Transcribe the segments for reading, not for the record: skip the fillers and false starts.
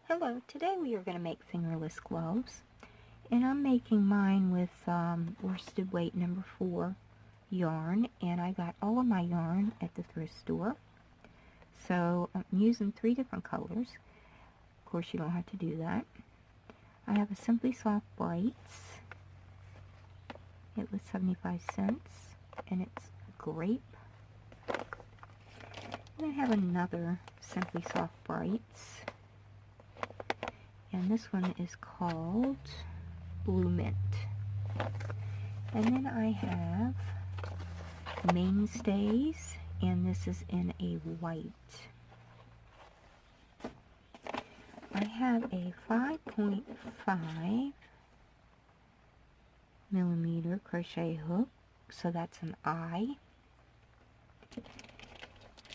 Hello, today we are going to make fingerless gloves, and I'm making mine with worsted weight number 4 yarn, and I got all of my yarn at the thrift store. So I'm using 3 different colors. Of course, you don't have to do that. I have a Simply Soft Brights. It was 75 cents, and it's grape. And I have another Simply Soft Brights, and this one is called Blue Mint. And then I have Mainstays, and this is in a white. I have a 5.5 millimeter crochet hook, so that's an I.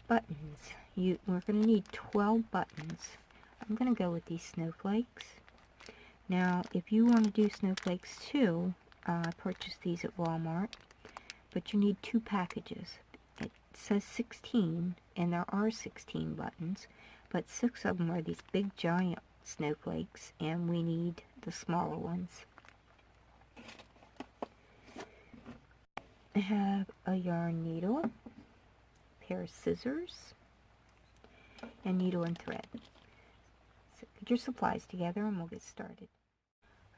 Buttons. We're going to need 12 buttons. I'm going to go with these snowflakes. Now, if you want to do snowflakes too, I purchased these at Walmart, but you need 2 packages. It says 16, and there are 16 buttons, but 6 of them are these big giant snowflakes, and we need the smaller ones. I have a yarn needle, pair of scissors, and needle and thread. So put your supplies together and we'll get started.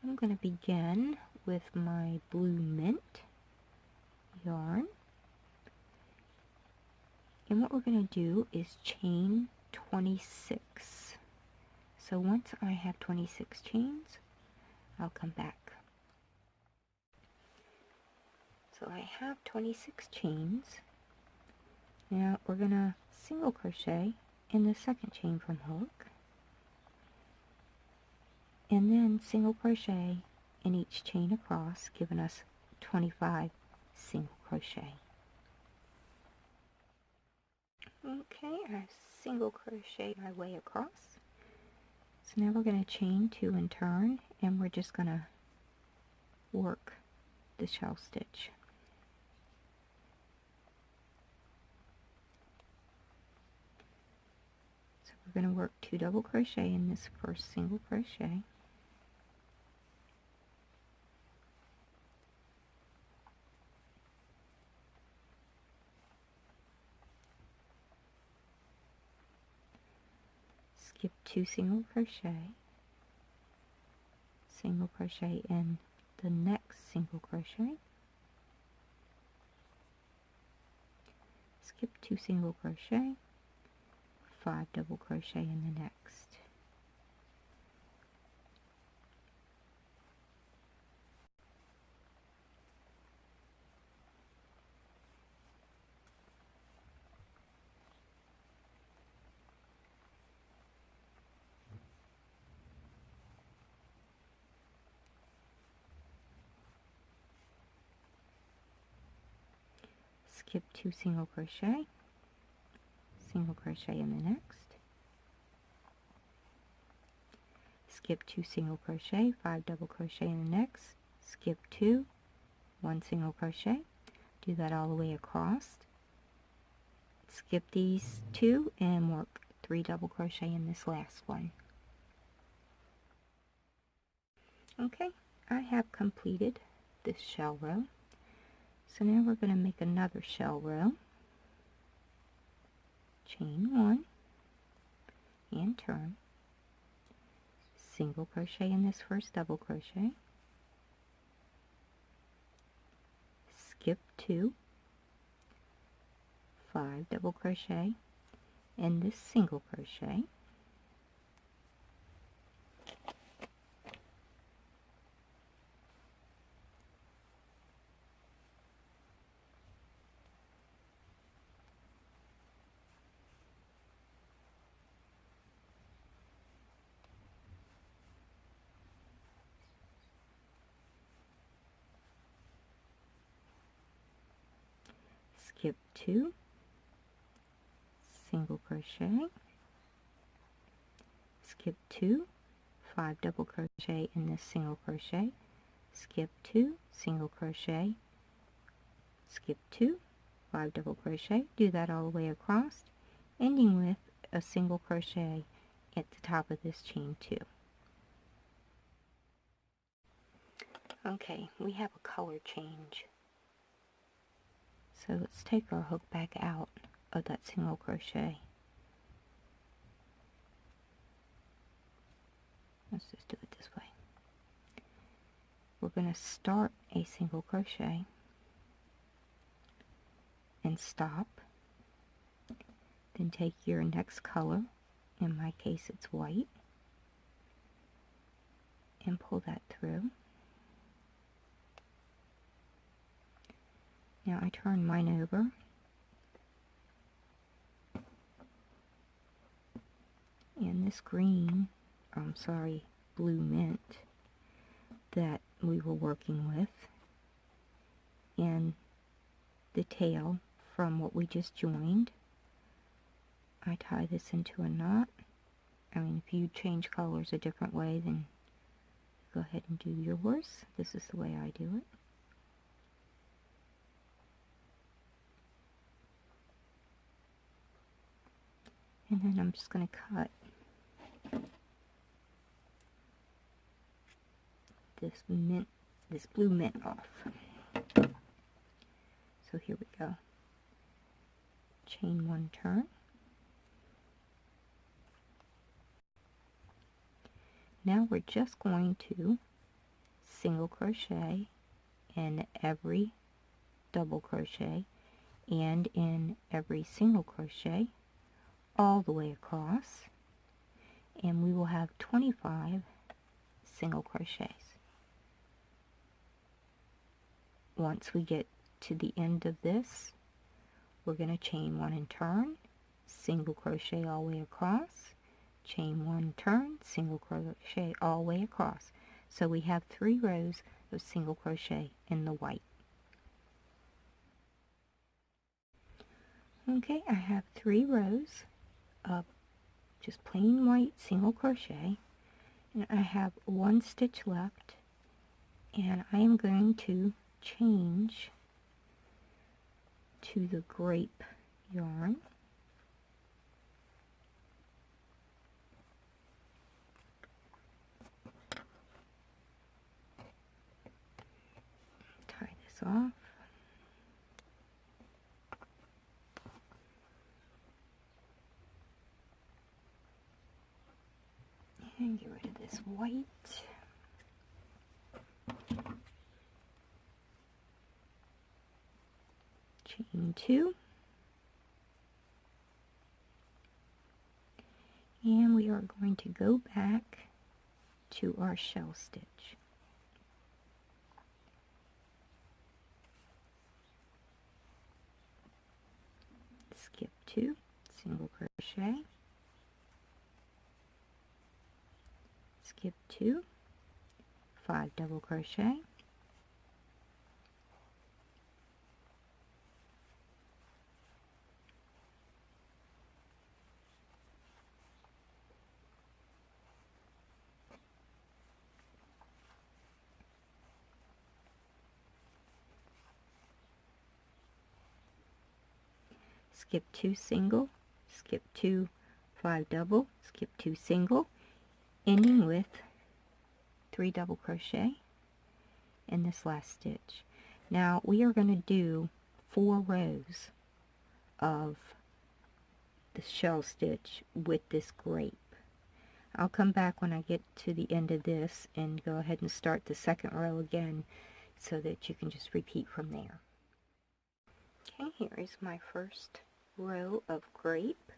I'm going to begin with my Blue Mint yarn, and what we're going to do is chain 26. So once I have 26 chains, I'll come back. So I have 26 chains. Now we're going to single crochet in the second chain from hook, and then single crochet in each chain across, giving us 25 single crochet. Okay, I've single crocheted my way across. So now we're going to chain 2 and turn, and we're just going to work the shell stitch. So we're going to work 2 double crochet in this first single crochet. Skip 2 single crochet in the next single crochet, skip 2 single crochet, 5 double crochet in the next. Skip 2 single crochet in the next, skip 2 single crochet, 5 double crochet in the next, skip 2, 1 single crochet, do that all the way across, skip these 2 and work 3 double crochet in this last one. Okay, I have completed this shell row. So now we're going to make another shell row. Chain 1 and turn. Single crochet in this first double crochet. Skip 2. 5 double crochet in this single crochet. Skip 2, single crochet, skip 2, 5 double crochet in this single crochet, skip 2, single crochet, skip 2, 5 double crochet, do that all the way across, ending with a single crochet at the top of this chain 2. Okay, we have a color change. So let's take our hook back out of that single crochet. Let's just do it this way. We're going to start a single crochet and stop. Then take your next color, in my case it's white, and pull that through. Now I turn mine over, and this green, blue mint that we were working with in the tail from what we just joined, I tie this into a knot. I mean, if you change colors a different way, then go ahead and do yours. This is the way I do it. And then I'm just going to cut this blue mint off. So here we go. Chain 1 turn. Now we're just going to single crochet in every double crochet and in every single crochet all the way across, and we will have 25 single crochets. Once we get to the end of this, we're going to chain 1 and turn, single crochet all the way across, chain 1, turn, single crochet all the way across. So we have 3 rows of single crochet in the white. Okay, I have 3 rows of just plain white single crochet, and I have 1 stitch left, and I am going to change to the grape yarn. Tie this off. And get rid of this white. Chain 2. And we are going to go back to our shell stitch. Skip 2, single crochet. Skip 2, 5 double crochet, skip 2 single, skip 2 5 double, skip 2 single, ending with 3 double crochet in this last stitch. Now we are going to do 4 rows of the shell stitch with this grape. I'll come back when I get to the end of this and go ahead and start the second row again so that you can just repeat from there. Okay, here is my first row of grape.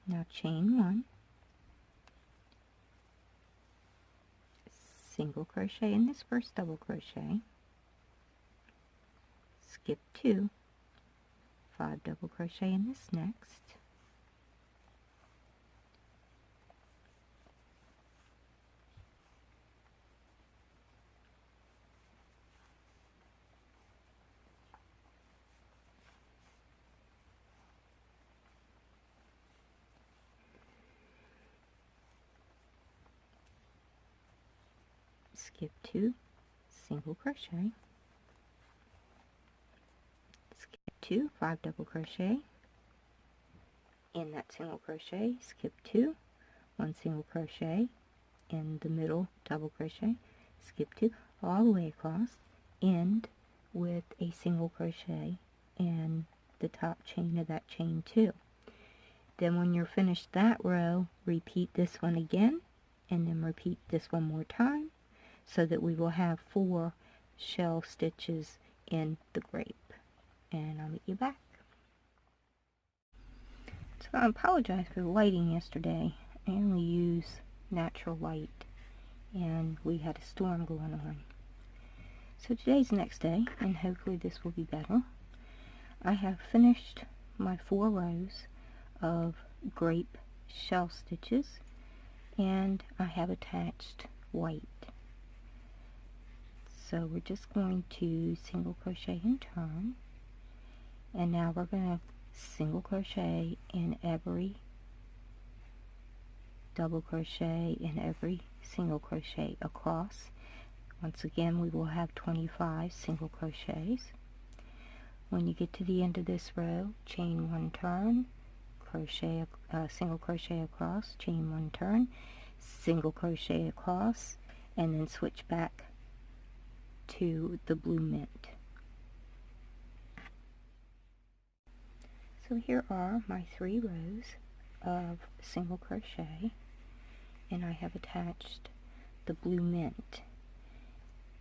Now chain 1, single crochet in this first double crochet, skip 2, 5 double crochet in this next, skip 2, single crochet, skip 2, 5 double crochet, in that single crochet, skip 2, 1 single crochet in the middle double crochet, skip 2 all the way across, end with a single crochet in the top chain of that chain 2. Then when you're finished that row, repeat this one again, and then repeat this one more time, so that we will have 4 shell stitches in the grape. And I'll meet you back. So I apologize for the lighting yesterday. I only use natural light, and we had a storm going on. So today's the next day, and hopefully this will be better. I have finished my 4 rows of grape shell stitches, and I have attached white. So we're just going to single crochet and turn, and now we're going to single crochet in every double crochet in every single crochet across. Once again, we will have 25 single crochets. When you get to the end of this row, chain 1 turn, crochet, single crochet across, chain 1 turn, single crochet across, and then switch back to the blue mint. So here are my 3 rows of single crochet, and I have attached the blue mint.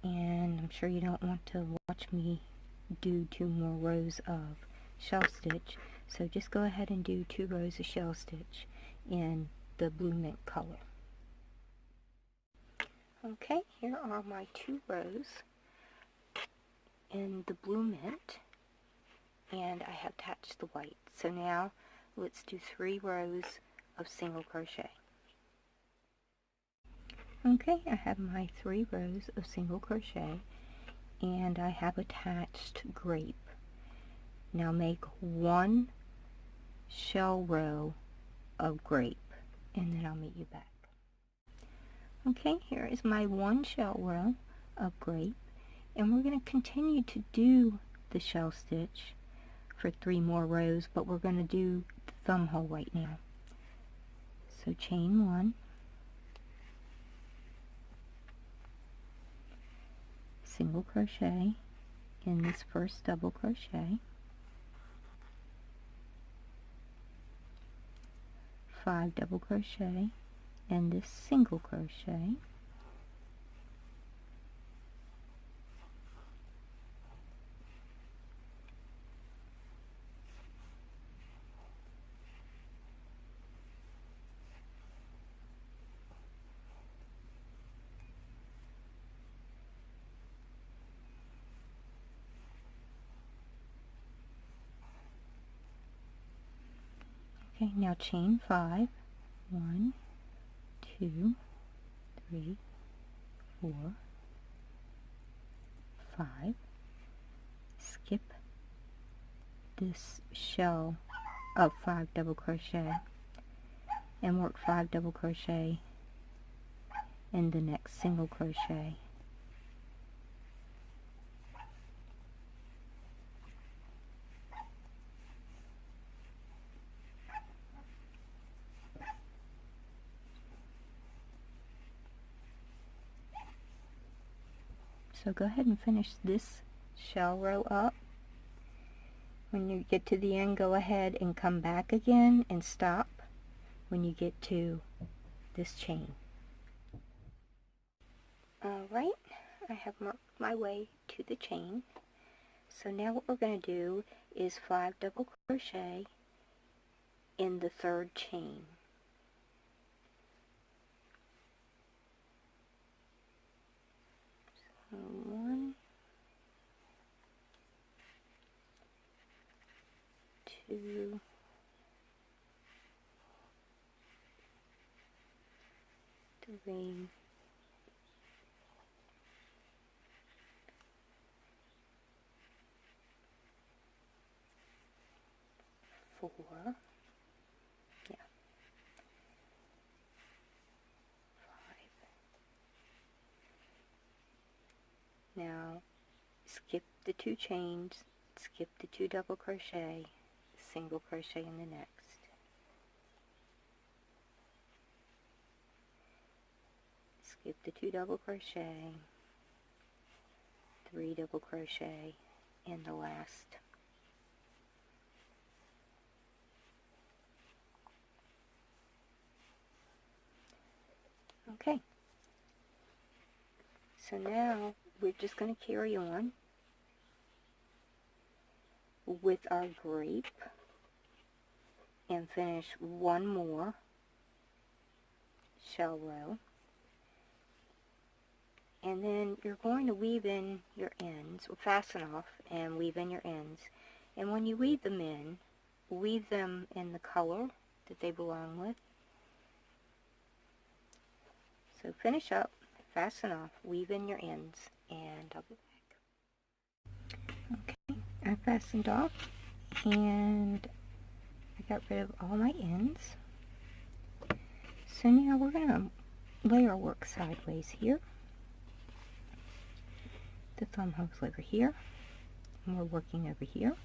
And I'm sure you don't want to watch me do 2 more rows of shell stitch, so just go ahead and do 2 rows of shell stitch in the blue mint color. Okay, here are my 2 rows in the blue mint, and I have attached the white. So now let's do 3 rows of single crochet. Okay, I have my 3 rows of single crochet, and I have attached grape. Now make 1 shell row of grape, and then I'll meet you back. Okay, here is my 1 shell row of grape, and we're going to continue to do the shell stitch for 3 more rows, but we're going to do the thumb hole right now. So chain 1, single crochet in this first double crochet, 5 double crochet in this single crochet, okay, now chain 5, 1, 2, 3, 4, 5, skip this shell of 5 double crochet and work 5 double crochet in the next single crochet. So go ahead and finish this shell row up. When you get to the end, go ahead and come back again and stop when you get to this chain. Alright, I have marked my way to the chain. So now what we're going to do is 5 double crochet in the 3rd chain. So 1, 2, 3, 4, yeah, 5. Now skip the 2 chains, skip the 2 double crochet, single crochet in the next. skip the 2 double crochet, 3 double crochet in the last. Okay, so now we're just going to carry on with our grape and finish one more shell row, and then you're going to weave in your ends, or fasten off and weave in your ends, and when you weave them in, weave them in the color that they belong with. So finish up, fasten off, weave in your ends, and I'll be back. Okay, I fastened off and I got rid of all my ends. So now we're going to lay our work sideways here. The thumb hook's over here, and we're working over here.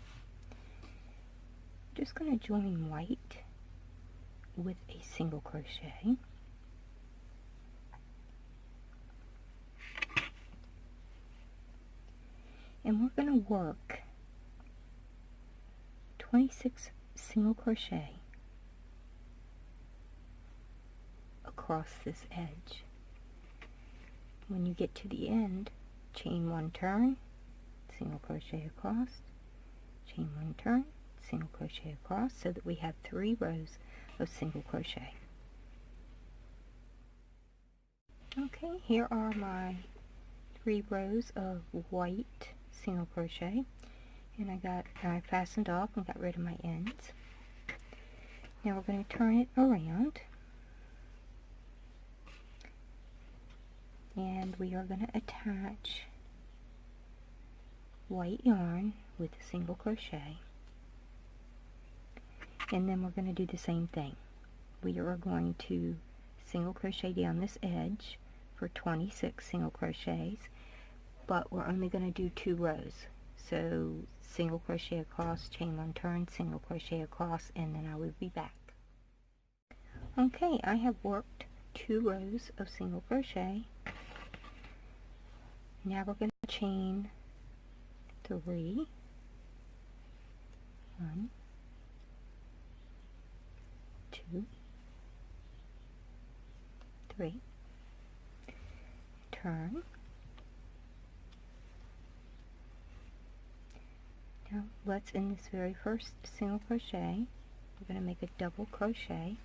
Just going to join white with a single crochet. And we're going to work 26 single crochet across this edge. When you get to the end, chain 1 turn, single crochet across, chain 1 turn, single crochet across, so that we have 3 rows of single crochet. Okay, here are my 3 rows of white single crochet, and I fastened off and got rid of my ends. Now we're going to turn it around, and we are going to attach white yarn with a single crochet, and then we're going to do the same thing. We are going to single crochet down this edge for 26 single crochets, but we're only going to do 2 rows. So single crochet across, chain 1 turn, single crochet across, and then I will be back. Okay, I have worked 2 rows of single crochet. Now we're going to chain 3, 1, 2, 3, turn. Now let's, in this very first single crochet, we're going to make a double crochet,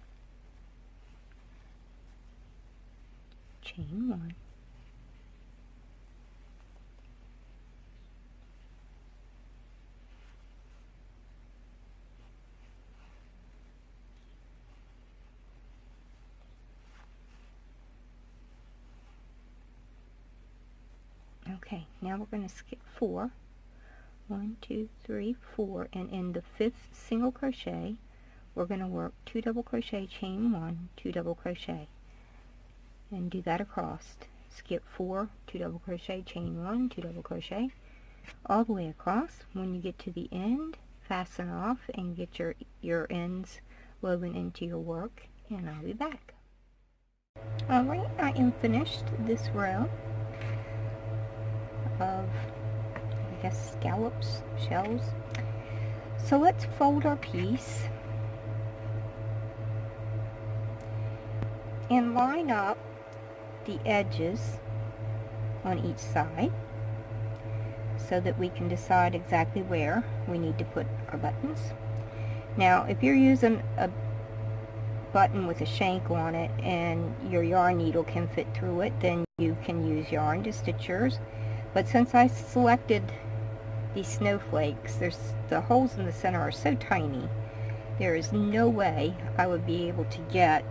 chain 1, okay, now we're going to skip 4, 1, 2, 3, 4, and in the 5th single crochet we're going to work 2 double crochet, chain 1, 2 double crochet, and do that across. Skip 4, 2 double crochet, chain 1, 2 double crochet, all the way across. When you get to the end, fasten off and get your ends woven into your work, and I'll be back. Alright, I am finished this row of, I guess, scallops, shells. So let's fold our piece and line up the edges on each side so that we can decide exactly where we need to put our buttons. Now, if you're using a button with a shank on it and your yarn needle can fit through it, then you can use yarn to stitch yours. But since I selected these snowflakes, the holes in the center are so tiny, there is no way I would be able to get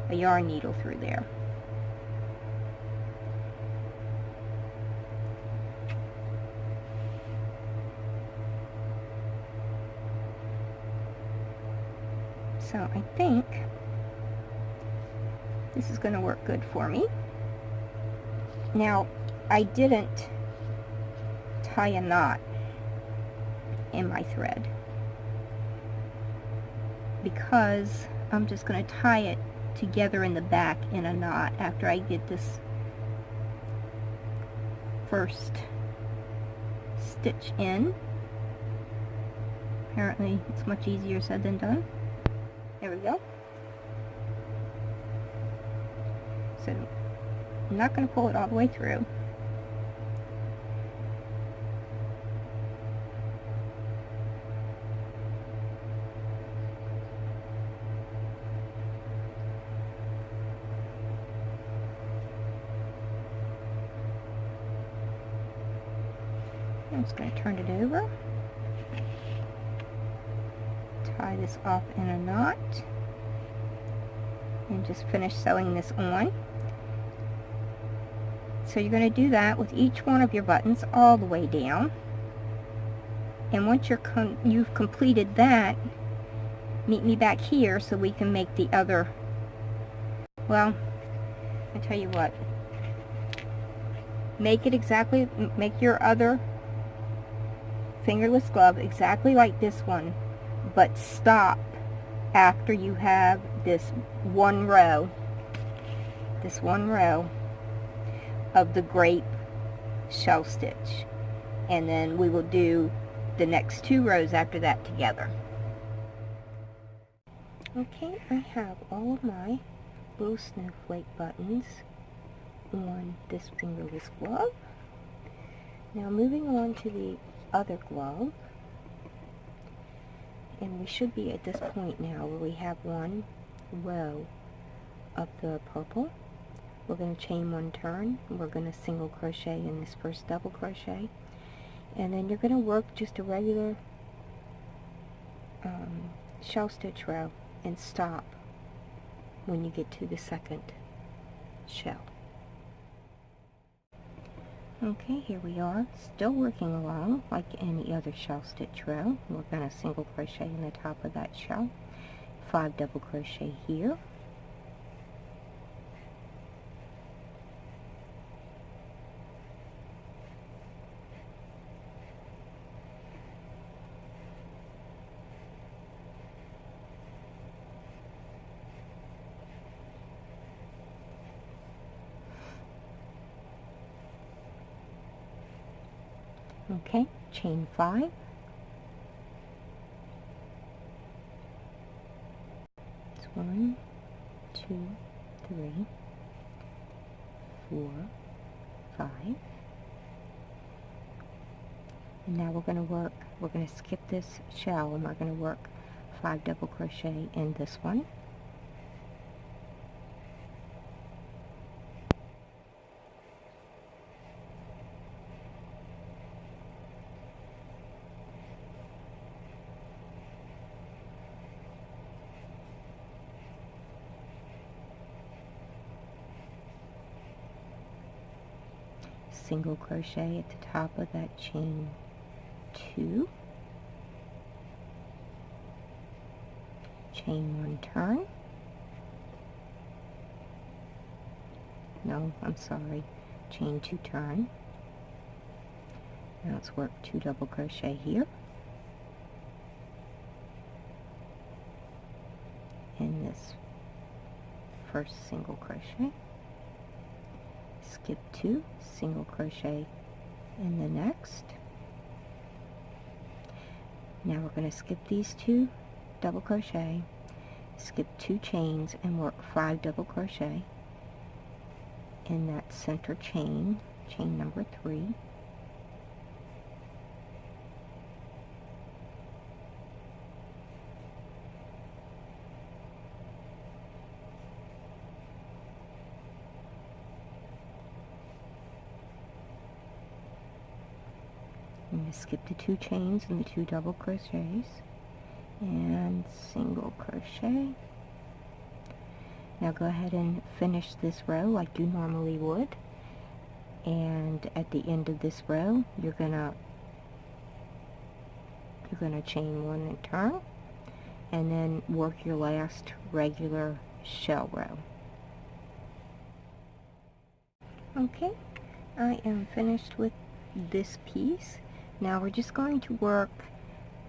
a yarn needle through there. So I think this is going to work good for me. Now, I didn't tie a knot in my thread because I'm just going to tie it together in the back in a knot after I get this first stitch in. Apparently it's much easier said than done. There we go. So I'm not going to pull it all the way through. I'm just going to turn it over, tie this off in a knot, and just finish sewing this on. So you're going to do that with each one of your buttons all the way down. And once you've completed that, meet me back here so we can make the other, well, I tell you what, make your other fingerless glove exactly like this one, but stop after you have this one row of the grape shell stitch, and then we will do the next 2 rows after that together. Okay, I have all of my little snowflake buttons on this fingerless glove. Now moving on to the other glove, and we should be at this point now where we have one row of the purple. We're going to chain 1 turn, we're going to single crochet in this first double crochet, and then you're going to work just a regular shell stitch row and stop when you get to the second shell. Okay, here we are, still working along like any other shell stitch row. We're going to single crochet in the top of that shell, 5 double crochet here, okay, chain 5, it's 1, 2, 3, 4, 5, and now we're going to skip this shell and we're going to work 5 double crochet in this one. Single crochet at the top of that chain 2, chain 1 turn, no, I'm sorry, chain 2 turn. Now let's work 2 double crochet here in this first single crochet, skip 2, single crochet in the next. Now we're going to skip these 2 double crochet, skip 2 chains and work 5 double crochet in that center chain, chain number 3. I'm going to skip the 2 chains and the 2 double crochets and single crochet. Now go ahead and finish this row like you normally would, and at the end of this row you're gonna chain 1 and turn, and then work your last regular shell row. Okay, I am finished with this piece. Now we're just going to work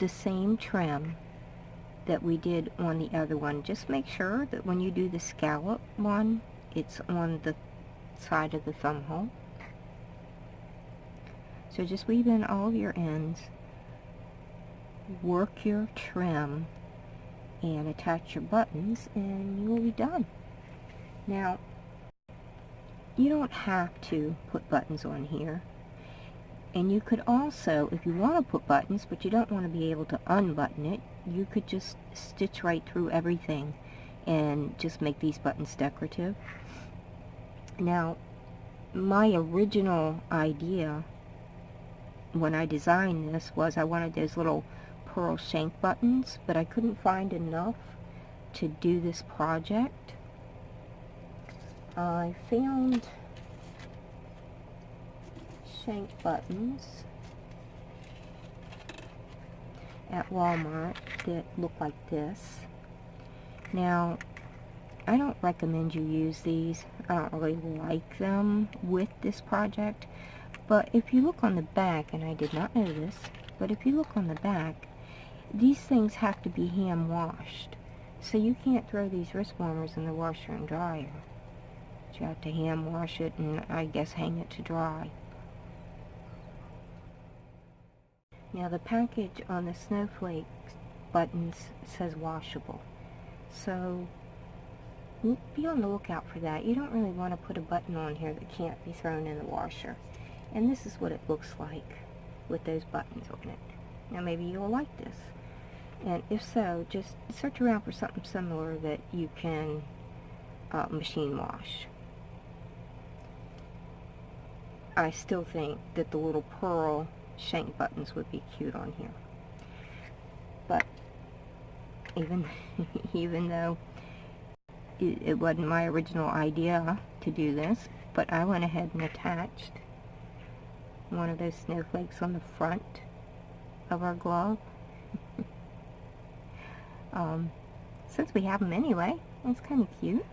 the same trim that we did on the other one. Just make sure that when you do the scallop one, it's on the side of the thumb hole. So just weave in all of your ends, work your trim, and attach your buttons, and you will be done. Now, you don't have to put buttons on here. And you could also, if you want to put buttons, but you don't want to be able to unbutton it, you could just stitch right through everything and just make these buttons decorative. Now, my original idea when I designed this was I wanted those little pearl shank buttons, but I couldn't find enough to do this project. I found shank buttons at Walmart that look like this. Now, I don't recommend you use these. I don't really like them with this project, but if you look on the back, and I did not know this, but if you look on the back, these things have to be hand washed. So you can't throw these wrist warmers in the washer and dryer. You have to hand wash it and I guess hang it to dry. Now the package on the snowflake buttons says washable, so be on the lookout for that. You don't really want to put a button on here that can't be thrown in the washer. And this is what it looks like with those buttons on it. Now maybe you'll like this, and if so, just search around for something similar that you can machine wash. I still think that the little pearl shank buttons would be cute on here. But even though it wasn't my original idea to do this, but I went ahead and attached one of those snowflakes on the front of our glove. Since we have them anyway, it's kind of cute.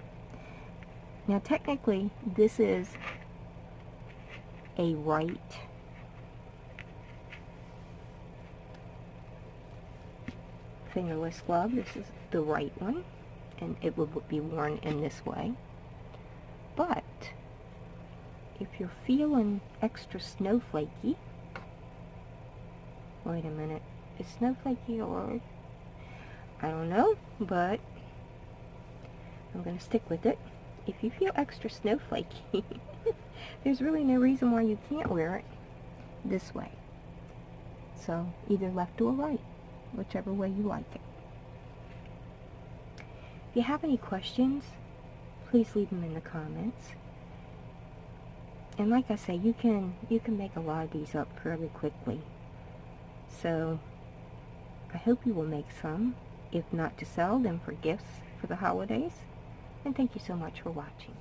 Now technically this is a right fingerless glove. This is the right one, and it would be worn in this way. But if you're feeling extra snowflakey, wait a minute, is snowflakey a word? I don't know, but I'm going to stick with it. If you feel extra snowflakey, there's really no reason why you can't wear it this way. So either left or right, whichever way you like it. If you have any questions, please leave them in the comments. And like I say, you can make a lot of these up fairly quickly. So I hope you will make some, if not to sell, then for gifts for the holidays. And thank you so much for watching.